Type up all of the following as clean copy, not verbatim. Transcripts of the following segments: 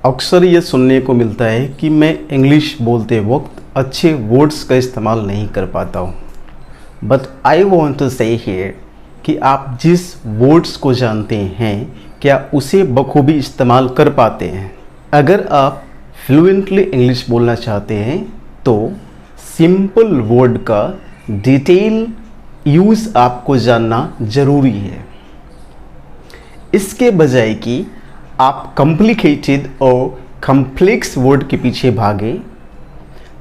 अक्सर ये सुनने को मिलता है कि मैं इंग्लिश बोलते वक्त अच्छे वर्ड्स का इस्तेमाल नहीं कर पाता हूँ। बट आई वॉन्ट टू से हियर कि आप जिस वर्ड्स को जानते हैं क्या उसे बखूबी इस्तेमाल कर पाते हैं। अगर आप फ्लुएंटली इंग्लिश बोलना चाहते हैं तो सिंपल वर्ड का डिटेल यूज़ आपको जानना ज़रूरी है, इसके बजाय कि आप कॉम्प्लिकेटेड और कॉम्प्लेक्स वर्ड के पीछे भागें।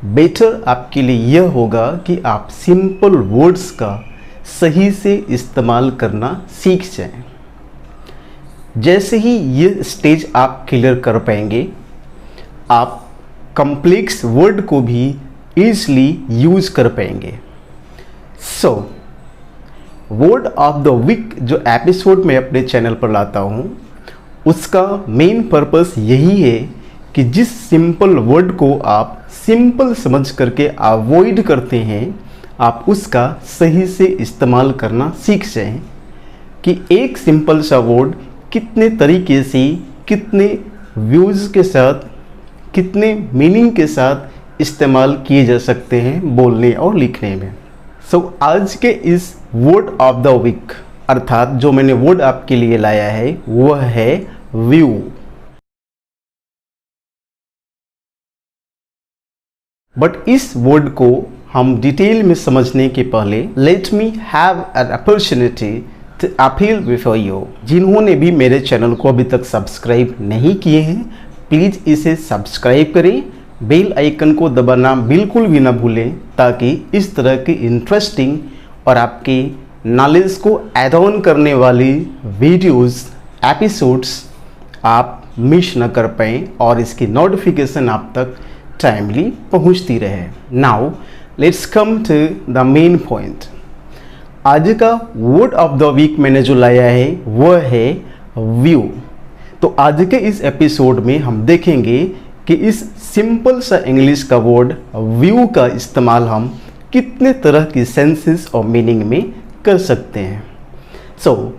बेटर आपके लिए यह होगा कि आप सिंपल वर्ड्स का सही से इस्तेमाल करना सीख जाएं। जैसे ही ये स्टेज आप क्लियर कर पाएंगे, आप कॉम्प्लेक्स वर्ड को भी ईजली यूज़ कर पाएंगे। So word of the week जो एपिसोड मैं अपने चैनल पर लाता हूँ, उसका मेन पर्पस यही है कि जिस सिंपल वर्ड को आप सिंपल समझ करके अवॉइड करते हैं, आप उसका सही से इस्तेमाल करना सीख जाएं कि एक सिंपल सा वर्ड कितने तरीके से, कितने व्यूज़ के साथ, कितने मीनिंग के साथ इस्तेमाल किए जा सकते हैं बोलने और लिखने में। सो आज के इस वर्ड ऑफ द वीक अर्थात जो मैंने वर्ड आपके लिए लाया है वह है व्यू। बट इस वर्ड को हम डिटेल में समझने के पहले let me have an opportunity to appeal before you. जिन्होंने भी मेरे चैनल को अभी तक सब्सक्राइब नहीं किए हैं, प्लीज़ इसे सब्सक्राइब करें, बेल आइकन को दबाना बिल्कुल भी ना भूलें ताकि इस तरह की इंटरेस्टिंग और आपके नॉलेज को ऐड ऑन करने वाली वीडियोस, एपिसोड्स आप मिस न कर पाएँ और इसकी नोटिफिकेशन आप तक टाइमली पहुंचती रहे। Now let's come to the main point. आज का वर्ड ऑफ द वीक मैंने जो लाया है वह है व्यू। तो आज के इस एपिसोड में हम देखेंगे कि इस सिंपल सा इंग्लिश का वर्ड व्यू का इस्तेमाल हम कितने तरह की सेंसेस और मीनिंग में कर सकते हैं। सो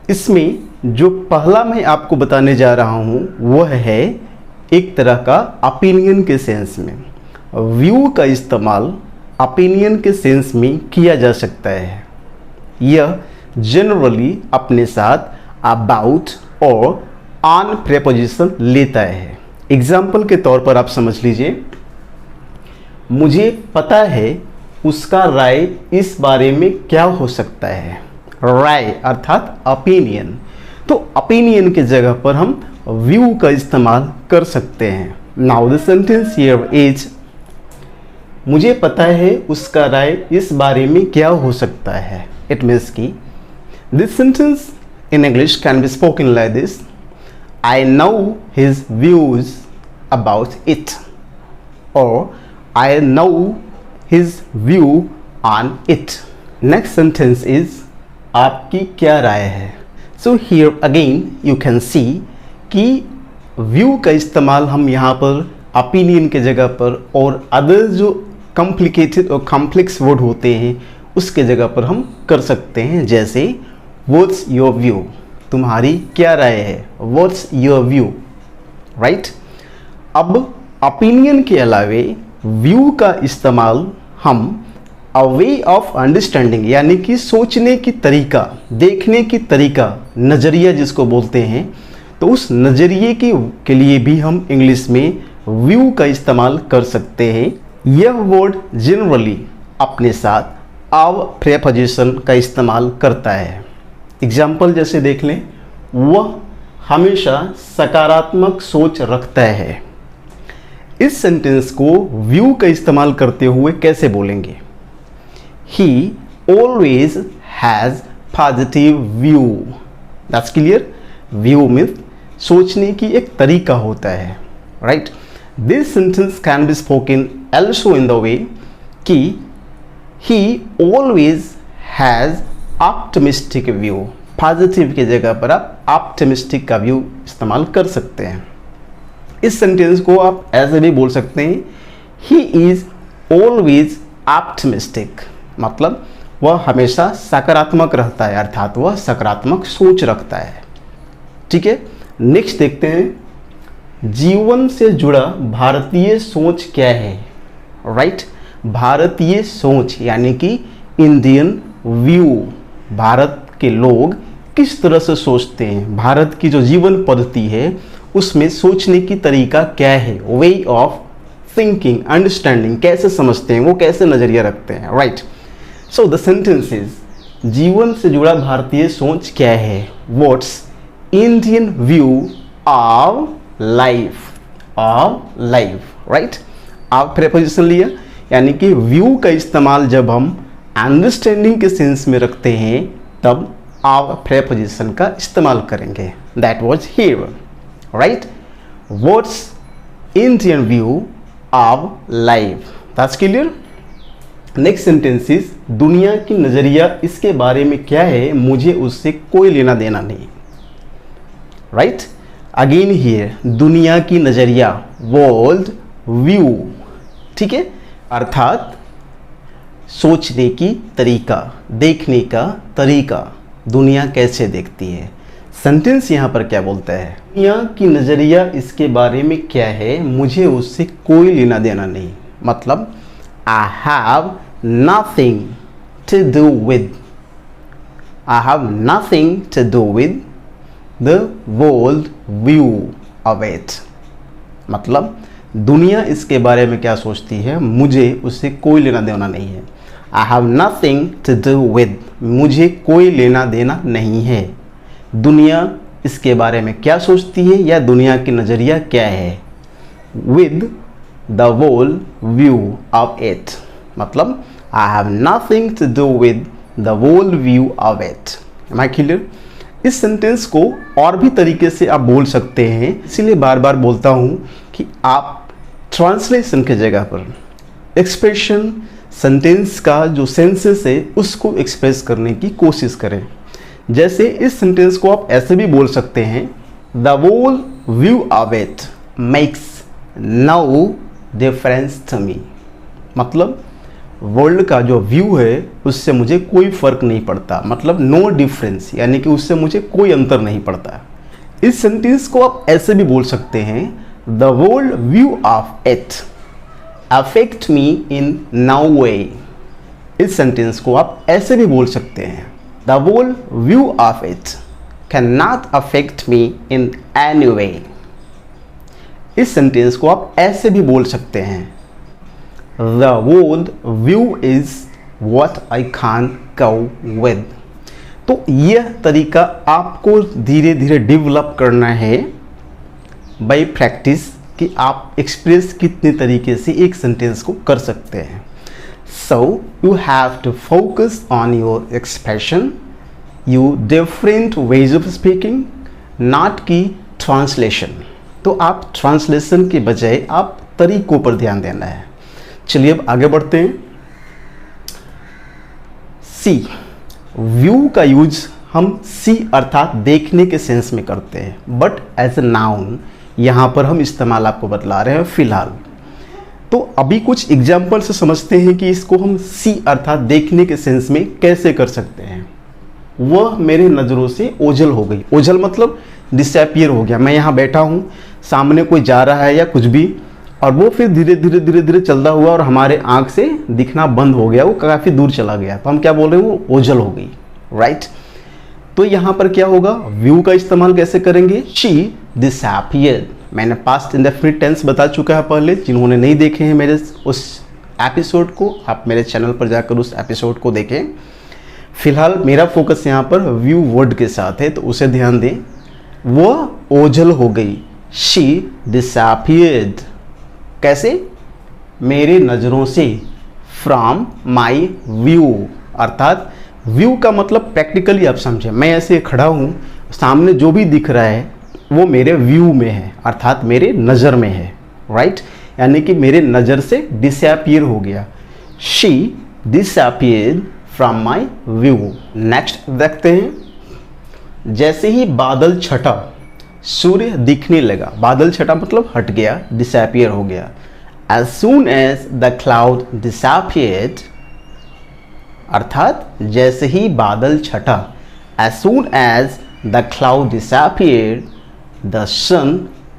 इसमें जो पहला मैं आपको बताने जा रहा हूँ वह है एक तरह का ओपिनियन के सेंस में। व्यू का इस्तेमाल ओपिनियन के सेंस में किया जा सकता है। यह जनरली अपने साथ अबाउट और ऑन प्रेपोजिशन लेता है। एग्जाम्पल के तौर पर आप समझ लीजिए, मुझे पता है उसका राय इस बारे में क्या हो सकता है। राय अर्थात ओपिनियन। तो ओपिनियन की जगह पर हम व्यू का इस्तेमाल कर सकते हैं। Now the sentence here is, मुझे पता है उसका राय इस बारे में क्या हो सकता है। इट मीन्स कि this sentence in English can be spoken like this, I know his views about it, or I know his view on it. Next sentence is, आपकी क्या राय है। So here again you can see कि view का इस्तेमाल हम यहाँ पर opinion के जगह पर और अदर जो complicated और complex word होते हैं उसके जगह पर हम कर सकते हैं। जैसे what's your view, तुम्हारी क्या राय है। What's your view, right. अब ओपिनियन के अलावे व्यू का इस्तेमाल हम अ वे ऑफ अंडरस्टैंडिंग यानी कि सोचने की तरीका, देखने की तरीका, नज़रिया जिसको बोलते हैं, तो उस नज़रिए के लिए भी हम इंग्लिश में व्यू का इस्तेमाल कर सकते हैं। यह वर्ड जनरली अपने साथ ऑफ प्रेपोजिशन का इस्तेमाल करता है। एग्जाम्पल जैसे देख लें, वह हमेशा सकारात्मक सोच रखता है। इस सेंटेंस को व्यू का इस्तेमाल करते हुए कैसे बोलेंगे? He always has positive view. That's clear? View means सोचने की एक तरीका होता है, right? This sentence can be spoken also in the way कि he always has optimistic view. Positive की जगह पर आप ऑप्टिमिस्टिक का व्यू इस्तेमाल कर सकते हैं। इस सेंटेंस को आप ऐसे भी बोल सकते हैं, ही इज़ ऑलवेज ऑप्टिमिस्टिक, मतलब वह हमेशा सकारात्मक रहता है, अर्थात वह सकारात्मक सोच रखता है। ठीक है, नेक्स्ट देखते हैं, जीवन से जुड़ा भारतीय सोच क्या है, राइट। भारतीय सोच यानी कि इंडियन व्यू, भारत के लोग किस तरह से सोचते हैं, भारत की जो जीवन पद्धति है उसमें सोचने की तरीका क्या है, वे ऑफ थिंकिंग, अंडरस्टैंडिंग, कैसे समझते हैं वो, कैसे नजरिया रखते हैं, right. So the sentence is, जीवन से जुड़ा भारतीय सोच क्या है, what's Indian view of life, right. आप प्रेपोजिशन लिया, यानी कि व्यू का इस्तेमाल जब हम अंडरस्टैंडिंग के सेंस में रखते हैं तब आप प्रेपोजिशन का इस्तेमाल करेंगे। That was here, right. What's Indian view of life, that's clear. Next sentence is, दुनिया की नजरिया इसके बारे में क्या है, मुझे उससे कोई लेना देना नहीं, राइट। अगेन हियर, दुनिया की नजरिया, वर्ल्ड व्यू, ठीक है, अर्थात सोचने की तरीका, देखने का तरीका, दुनिया कैसे देखती है। सेंटेंस यहाँ पर क्या बोलता है, दुनिया की नजरिया इसके बारे में क्या है, मुझे उससे कोई लेना देना नहीं, मतलब I have nothing to do with, I have nothing to do with the world view of it, मतलब दुनिया इसके बारे में क्या सोचती है, मुझे उससे कोई लेना देना नहीं है। I have nothing to do with, मुझे कोई लेना देना नहीं है। दुनिया इसके बारे में क्या सोचती है या दुनिया की नज़रिया क्या है, with the world view of it, मतलब I have nothing to do with the world view of it. Am I clear? इस सेंटेंस को और भी तरीके से आप बोल सकते हैं, इसीलिए बार बार बोलता हूँ कि आप ट्रांसलेशन के जगह पर एक्सप्रेशन, सेंटेंस का जो सेंसेस है उसको एक्सप्रेस करने की कोशिश करें। जैसे इस सेंटेंस को आप ऐसे भी बोल सकते हैं, the whole view of it makes no difference to me, मतलब वर्ल्ड का जो व्यू है उससे मुझे कोई फर्क नहीं पड़ता, मतलब नो डिफरेंस, यानी कि उससे मुझे कोई अंतर नहीं पड़ता। इस सेंटेंस को आप ऐसे भी बोल सकते हैं, the world view of it affect me in no way. इस सेंटेंस को आप ऐसे भी बोल सकते हैं, the world view of it can not affect me in any way. इस सेंटेंस को आप ऐसे भी बोल सकते हैं, the world view is what I can go with. तो यह तरीका आपको धीरे धीरे डेवलप करना है बाय प्रैक्टिस, कि आप एक्सप्रेस कितने तरीके से एक सेंटेंस को कर सकते हैं। So you have to focus on your expression, you different ways of speaking, not की ट्रांसलेशन। तो आप ट्रांसलेशन के बजाय आप तरीकों पर ध्यान देना है। चलिए अब आगे बढ़ते हैं। सी, व्यू का यूज हम सी अर्थात देखने के सेंस में करते हैं, बट एज ए नाउन यहाँ पर हम इस्तेमाल आपको बतला रहे हैं फिलहाल। तो अभी कुछ एग्जाम्पल से समझते हैं कि इसको हम सी अर्थात देखने के सेंस में कैसे कर सकते हैं। वह मेरे नज़रों से ओझल हो गई, ओझल मतलब डिसअपियर हो गया। मैं यहाँ बैठा हूँ, सामने कोई जा रहा है या कुछ भी, और वो फिर धीरे धीरे चलता हुआ और हमारे आँख से दिखना बंद हो गया, वो काफ़ी दूर चला गया, तो हम क्या बोल रहे हैं, वो ओझल हो गई, राइट। तो यहाँ पर क्या होगा, व्यू का इस्तेमाल कैसे करेंगे, शी डिसअपियर्ड। मैंने पास्ट इंडेफिनिट टेंस बता चुका है पहले, जिन्होंने नहीं देखे हैं मेरे उस एपिसोड को, आप मेरे चैनल पर जाकर उस एपिसोड को देखें। फिलहाल मेरा फोकस यहाँ पर व्यू वर्ड के साथ है, तो उसे ध्यान दें। वह ओझल हो गई, शी डिसअपियर्ड। कैसे, मेरे नज़रों से, फ्रॉम माई व्यू, अर्थात व्यू का मतलब प्रैक्टिकली आप समझें, मैं ऐसे खड़ा हूँ, सामने जो भी दिख रहा है वो मेरे व्यू में है, अर्थात मेरे नज़र में है, राइट। यानी कि मेरे नज़र से डिसअपियर हो गया, she disappeared from my view. Next देखते हैं, जैसे ही बादल छटा सूर्य दिखने लगा। बादल छटा मतलब हट गया, डिसअपियर हो गया। As soon as the cloud disappeared, अर्थात जैसे ही बादल छटा, as soon as the cloud disappeared, the sun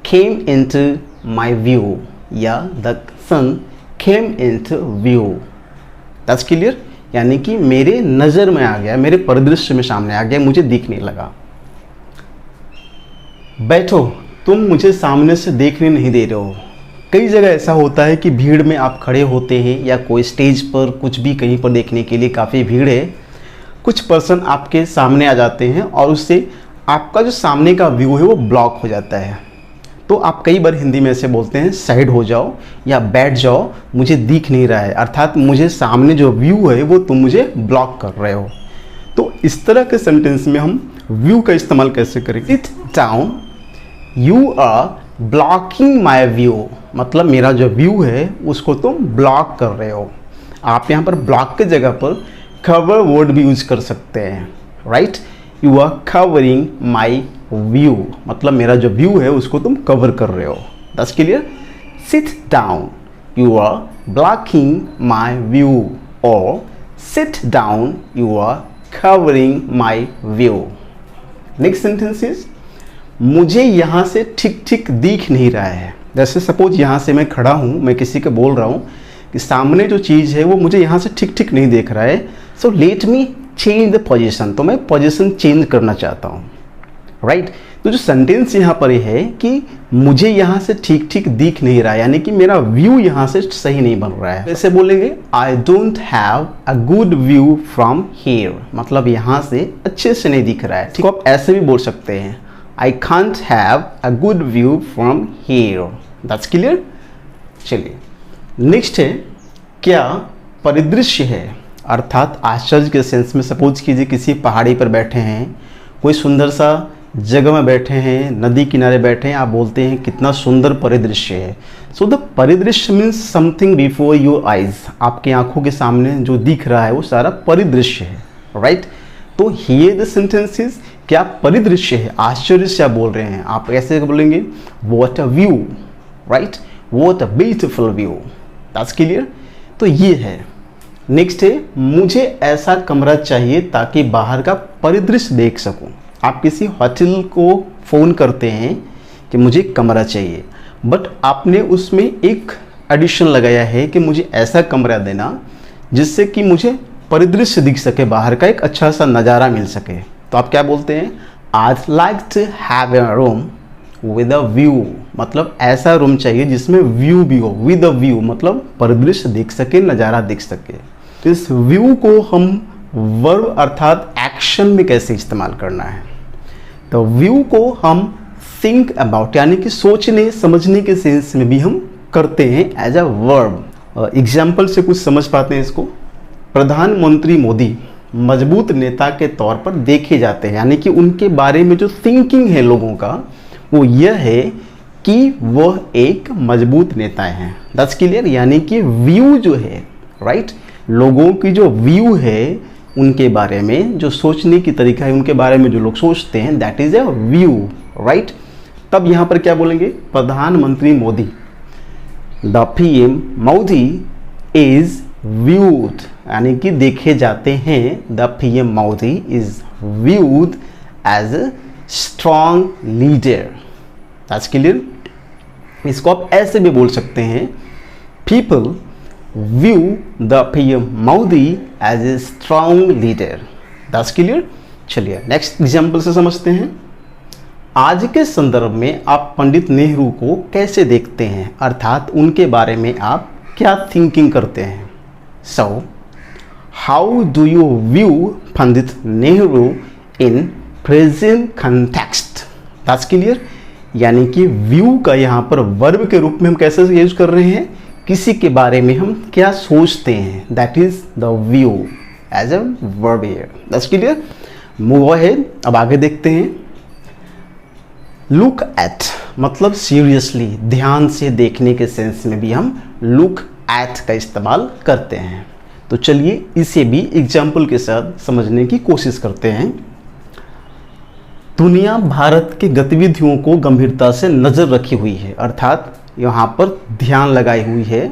came into my view या the sun came into view. That's clear? यानी कि मेरे नज़र में आ गया, मेरे परिदृश्य में सामने आ गया, मुझे दिखने लगा. बैठो, तुम मुझे सामने से देखने नहीं दे रहे हो. कई जगह ऐसा होता है कि भीड़ में आप खड़े होते हैं या कोई स्टेज पर कुछ भी कहीं पर देखने के लिए काफ़ी भीड़ है, कुछ पर्सन आपके सामने आ जाते हैं और उससे आपका जो सामने का व्यू है वो ब्लॉक हो जाता है. तो आप कई बार हिंदी में ऐसे बोलते हैं साइड हो जाओ या बैठ जाओ, मुझे दिख नहीं रहा है, अर्थात मुझे सामने जो व्यू है वो तुम मुझे ब्लॉक कर रहे हो. तो इस तरह के सेंटेंस में हम व्यू का इस्तेमाल कैसे करेंगे? Sit down, you are blocking my view, मतलब मेरा जो व्यू है उसको तुम ब्लॉक कर रहे हो. आप यहाँ पर ब्लॉक की जगह पर कवर वर्ड भी यूज कर सकते हैं. Right, you are covering my view, मतलब मेरा जो व्यू है उसको तुम कवर कर रहे हो. That's clear? Sit down, you are blocking my view, और sit down, you are covering my view. Next sentence is मुझे यहाँ से ठीक ठीक दिख नहीं रहा है. जैसे सपोज यहाँ से मैं खड़ा हूँ, मैं किसी को बोल रहा हूँ कि सामने जो चीज़ है वो मुझे यहाँ से ठीक ठीक नहीं देख रहा है, so let me change the position, तो मैं पोजीशन चेंज करना चाहता हूँ. राइट, तो जो सेंटेंस यहाँ पर है कि मुझे यहाँ से ठीक ठीक दिख नहीं रहा है, यानी कि मेरा व्यू यहाँ से सही नहीं बन रहा है. वैसे बोलेंगे I don't have a good view from here, मतलब यहाँ से अच्छे से नहीं दिख रहा है. ठीक, आप ऐसे भी बोल सकते हैं I can't have a good view from here. That's clear? चलिए नेक्स्ट है, क्या परिदृश्य है, अर्थात आश्चर्य के सेंस में. सपोज कीजिए किसी पहाड़ी पर बैठे हैं, कोई सुंदर सा जगह में बैठे हैं, नदी किनारे बैठे हैं, आप बोलते हैं कितना सुंदर परिदृश्य है. सो द परिदृश्य means something before your eyes, आपकी आंखों के सामने जो दिख रहा है वो सारा परिदृश्य है. राइट, तो हियर द सेंटेंस इज, क्या परिदृश्य है, आश्चर्य से आप बोल रहे हैं, आप ऐसे बोलेंगे what a view. Right, what a beautiful view. That's clear? तो ये है. नेक्स्ट है, मुझे ऐसा कमरा चाहिए ताकि बाहर का परिदृश्य देख सकूं. आप किसी होटल को फ़ोन करते हैं कि मुझे कमरा चाहिए, बट आपने उसमें एक एडिशन लगाया है कि मुझे ऐसा कमरा देना जिससे कि मुझे परिदृश्य दिख सके, बाहर का एक अच्छा सा नज़ारा मिल सके. तो आप क्या बोलते हैं? I'd like to have a room with a view, मतलब ऐसा रूम चाहिए जिसमें व्यू भी हो. with a view मतलब परिदृश्य दिख सके, नज़ारा दिख सके. तो इस व्यू को हम वर्ब अर्थात एक्शन में कैसे इस्तेमाल करना है? तो व्यू को हम think about यानी कि सोचने समझने के सेंस में भी हम करते हैं एज अ वर्ब. एग्जाम्पल से कुछ समझ पाते हैं इसको. प्रधानमंत्री मोदी मजबूत नेता के तौर पर देखे जाते हैं, यानी कि उनके बारे में जो थिंकिंग है लोगों का वो यह है कि वह एक मजबूत नेता हैं. That's clear? यानी कि व्यू जो है, राइट, लोगों की जो व्यू है उनके बारे में, जो सोचने की तरीका है उनके बारे में जो लोग सोचते हैं, that is a view. Right, तब यहाँ पर क्या बोलेंगे? प्रधानमंत्री Modi, the PM Modi is viewed, यानी कि देखे जाते हैं. The PM Modi is viewed as a strong leader. That's clear? इसको आप ऐसे भी बोल सकते हैं, people view the PM Modi as a strong leader. That's clear? चलिए नेक्स्ट एग्जाम्पल से समझते हैं. आज के संदर्भ में आप पंडित नेहरू को कैसे देखते हैं, अर्थात उनके बारे में आप क्या थिंकिंग करते हैं. So, how do you view Pandit Nehru in present context? That's clear? यानी कि व्यू का यहाँ पर वर्ब के रूप में हम कैसे यूज कर रहे हैं, किसी के बारे में हम क्या सोचते हैं, that is the view as a verb here. That's clear? Move ahead, अब आगे देखते हैं. लुक एट मतलब सीरियसली, ध्यान से देखने के सेंस में भी हम लुक एट का इस्तेमाल करते हैं. तो चलिए इसे भी एग्जाम्पल के साथ समझने की कोशिश करते हैं. दुनिया भारत की गतिविधियों को गंभीरता से नज़र रखी हुई है, अर्थात यहाँ पर ध्यान लगाई हुई है.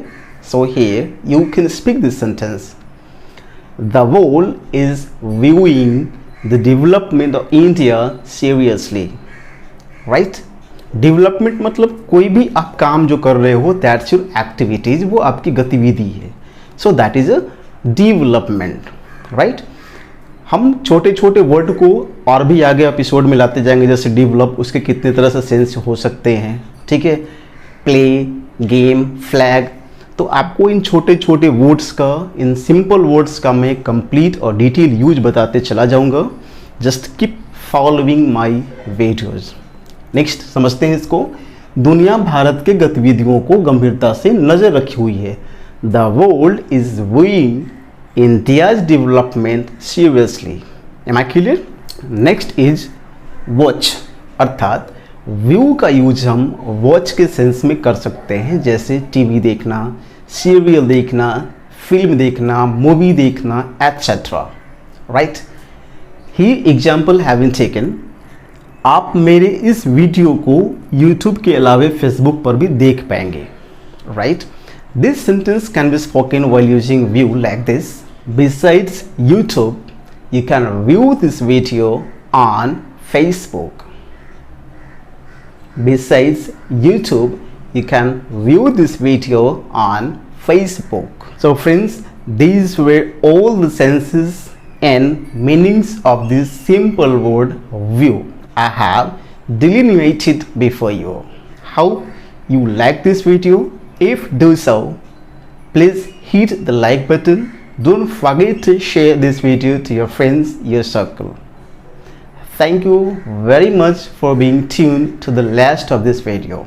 So here you can speak this sentence, the world is viewing the development of India seriously. Right, development मतलब कोई भी आप काम जो कर रहे हो, दैट्स योर एक्टिविटीज, वो आपकी गतिविधि है। So that is a development, right. हम छोटे छोटे वर्ड को और भी आगे एपिसोड में लाते जाएंगे, जैसे डेवलप, उसके कितने तरह से सेंस हो सकते हैं, ठीक है। प्ले, गेम, फ्लैग, तो आपको इन छोटे छोटे वर्ड्स का, इन सिंपल वर्ड्स का मैं कंप्लीट और डिटेल यूज बताते चला जाऊंगा। Just keep following my videos. Next समझते हैं इसको। दुनिया भारत के गतिविधियों को गंभीरता से नजर रखी हुई है। The world is viewing India's development seriously. Am I clear? Next is watch, अर्थात व्यू का यूज हम वॉच के सेंस में कर सकते हैं, जैसे टीवी देखना, सीरियल देखना, फिल्म देखना, मूवी देखना, एटसेट्रा, राइट। ही एग्जाम्पल हैविंग टेकन, आप मेरे इस वीडियो को YouTube के अलावे Facebook पर भी देख पाएंगे, right. This sentence can be spoken while using view like this. Besides YouTube, you can view this video on Facebook. Besides YouTube, you can view this video on Facebook. So friends, these were all the senses and meanings of this simple word view I have delineated before you. How you like this video? If do so, please hit the like button. Don't forget to share this video to your friends, your circle. Thank you very much for being tuned to the last of this video.